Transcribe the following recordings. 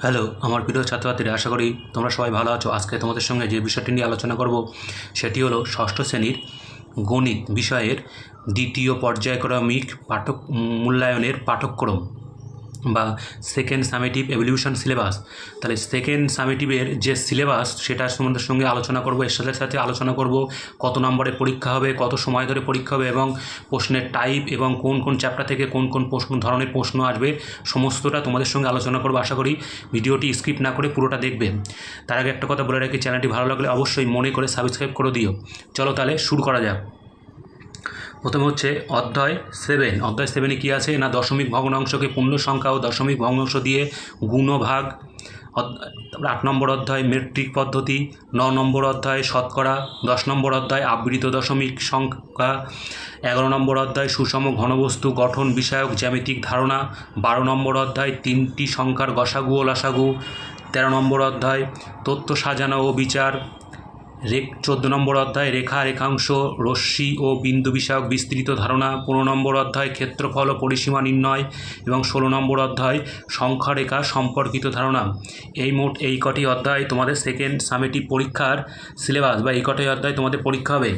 Hello আমার প্রিয় ছাত্রছাত্রীরা, আশা করি তোমরা সবাই ভালো আছো। আজকে তোমাদের সঙ্গে যে বিষয়টি নিয়ে আলোচনা করব সেটি হলো ষষ্ঠ শ্রেণীর গণিত বিষয়ের দ্বিতীয় পর্যায়ক্রমিক পাঠক মূল্যায়নের পাঠ্যক্রম বা সেকেন্ড সামেটিভ এভলিউশন সিলেবাস। তাহলে সেকেন্ড সামেটিভের যে সিলেবাস সেটার তোমাদের সঙ্গে আলোচনা করব। এর সাথে সাথে আলোচনা করব কত নম্বরের পরীক্ষা হবে, কত সময় ধরে পরীক্ষা হবে এবং প্রশ্নের টাইপ এবং কোন কোন চ্যাপ্টার থেকে কোন কোন ধরনের প্রশ্ন আসবে, সমস্তটা তোমাদের সঙ্গে আলোচনা করব। আশা করি ভিডিওটি স্কিপ না করে পুরোটা দেখবে। তার আগে একটা কথা বলে রাখি, চ্যানেলটি ভালো লাগলে অবশ্যই মনে করে সাবস্ক্রাইব করে দিও। চলো তাহলে শুরু করা যাক। প্রথমে হচ্ছে অধ্যায় 7। অধ্যায় 7-এ কী আছে না, দশমিক ভগ্নাংশকে পূর্ণ সংখ্যা ও দশমিক ভগ্নাংশ দিয়ে গুণ ও ভাগ। 8 নম্বর অধ্যায় মেট্রিক পদ্ধতি। 9 নম্বর অধ্যায় শতকরা। 10 নম্বর অধ্যায় আবৃত দশমিক সংখ্যা। 11 নম্বর অধ্যায় সুষম ঘনবস্তু গঠন বিষয়ক জ্যামিতিক ধারণা। 12 নম্বর অধ্যায় 3টি সংখ্যার গসাগু ও লসাগু। 13 নম্বর অধ্যায় তথ্য সাজানো ও বিচার। 14 নম্বর অধ্যায় রেখা রেখাংশ রশ্মি ও বিন্দু বিষয়ক বিস্তৃত ধারণা। 15 নম্বর অধ্যায় ক্ষেত্রফল ও পরিসীমা নির্ণয় এবং 16 নম্বর অধ্যায় সংখ্যা রেখা সম্পর্কিত ধারণা। মোট এই কটি অধ্যায় তোমাদের সেকেন্ড সামেটিভ পরীক্ষার সিলেবাস বা এই কটি অধ্যায় তোমাদের পরীক্ষা হবে।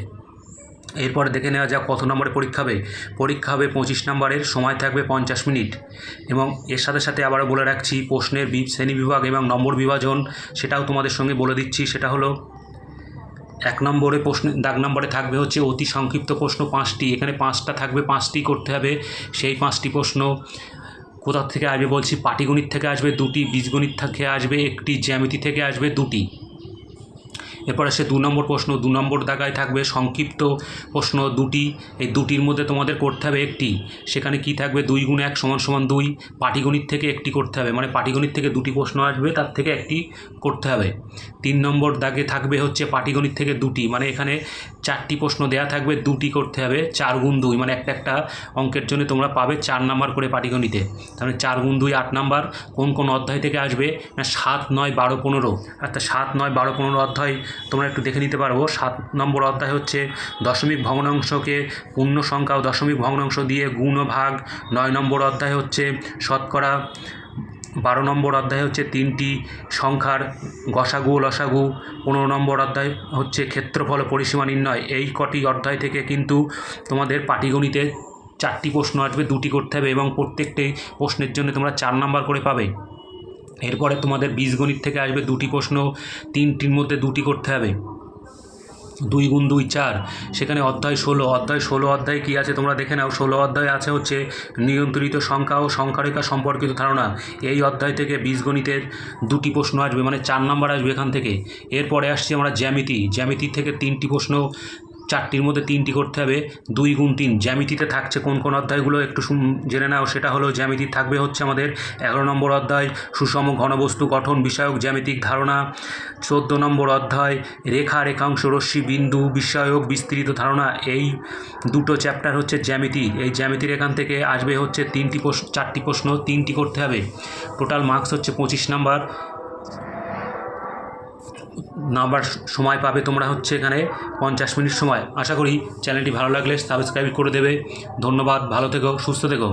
এরপরে দেখে নেওয়া যাক কত নম্বরে পরীক্ষা হবে। পরীক্ষা হবে 25 নম্বরের, সময় থাকবে 50 মিনিট। এবং এর সাথে সাথে আবারও বলে রাখছি প্রশ্নের শ্রেণী বিভাগ এবং নম্বর বিভাজন সেটাও তোমাদের সঙ্গে বলে দিচ্ছি। সেটা হলো 1 নম্বরে দাগ নম্বরে থাকবে হচ্ছে অতি সংক্ষিপ্ত প্রশ্ন 5টি। এখানে 5টা থাকবে, 5টি করতে হবে। সেই 5টি প্রশ্ন কোথা থেকে আসবে বলছি, পাটিগণিত থেকে আসবে 2টি, বীজগণিত থেকে আসবে 1টি, জ্যামিতি থেকে আসবে 2টি। এরপর আসে 2 নম্বর প্রশ্ন। 2 নম্বর দাগায় থাকবে সংক্ষিপ্ত প্রশ্ন 2টি। এই 2টির মধ্যে তোমাদের করতে হবে 1টি। সেখানে কি থাকবে, 2 গুণ 1 সমান সমান 2। পাটিগণিত থেকে 1টি করতে হবে, মানে পাটিগণিত থেকে 2টি প্রশ্ন আসবে, তার থেকে 1টি করতে হবে। 3 নম্বর দাগে থাকবে হচ্ছে পাটিগণিত থেকে 2টি, মানে এখানে 4টি প্রশ্ন দেয়া থাকবে, 2টি করতে হবে। 4 গুণ 2 মানে একটা অঙ্কের জন্য তোমরা পাবে 4 নাম্বার করে পাটিগণিতে। তাহলে 4 গুণ 2 8 নাম্বার। কোন কোন অধ্যায় থেকে আসবে না, 7, 9, 12, 15। অর্থাৎ 7, 9, 12, 15 অধ্যায় তোমরা একটু দেখে নিতে পারবো। 7 নম্বর অধ্যায় হচ্ছে দশমিক ভগ্নাংশকে পূর্ণ সংখ্যা ও দশমিক ভগ্নাংশ দিয়ে গুণ ও ভাগ। 9 নম্বর অধ্যায় হচ্ছে শতকরা। 12 নম্বর অধ্যায় হচ্ছে 3টি সংখ্যার গসাগু ও লসাগু। 15 নম্বর অধ্যায় হচ্ছে ক্ষেত্রফল ও পরিসীমা নির্ণয়। এই কটি অধ্যায় থেকে কিন্তু তোমাদের পাটিগণিতে 4টি প্রশ্ন আসবে, 2টি করতে হবে এবং প্রত্যেকটি প্রশ্নের জন্য তোমরা 4 নাম্বার করে পাবে। এরপরে তোমাদের বীজগণিত থেকে আসবে 2টি প্রশ্ন, 3টির মধ্যে 2টি করতে হবে। 2 গুণ 2 4। সেখানে অধ্যায় 16। অধ্যায় কী আছে তোমরা দেখে নাও। 16 অধ্যায় আছে হচ্ছে নিয়ন্ত্রিত সংখ্যা ও সংখ্যারেখা সম্পর্কিত ধারণা। এই অধ্যায় থেকে বীজগণিতের 2টি প্রশ্ন আসবে, মানে 4 নাম্বার আসবে এখান থেকে। এরপরে আসছি আমরা জ্যামিতি থেকে 3টি প্রশ্ন, 4টির মধ্যে 3টি করতে হবে। 2 গুণ 3। জ্যামিতিতে থাকছে কোন কোন অধ্যায়গুলো একটু জেনে নাও। সেটা হলো জ্যামিতি থাকবে হচ্ছে আমাদের 11 নম্বর অধ্যায় সুষম ঘনবস্তু গঠন বিষয়ক জ্যামিতিক ধারণা। 14 নম্বর অধ্যায় রেখা রেখাংশ রশ্মি বিন্দু বিষয়ক বিস্তৃত ধারণা। এই দুটো চ্যাপ্টার হচ্ছে জ্যামিতি। এই জ্যামিতির এখান থেকে আসবে হচ্ছে 4টি প্রশ্ন, 3টি করতে হবে। টোটাল মার্কস হচ্ছে 25 নাম্বার। সময় পাবে তোমরা হচ্ছে এখানে 50 মিনিট সময়। আশা করি চ্যানেলটি ভালো লাগলে সাবস্ক্রাইব করে দেবে। ধন্যবাদ, ভালো থেকো, সুস্থ থেকো।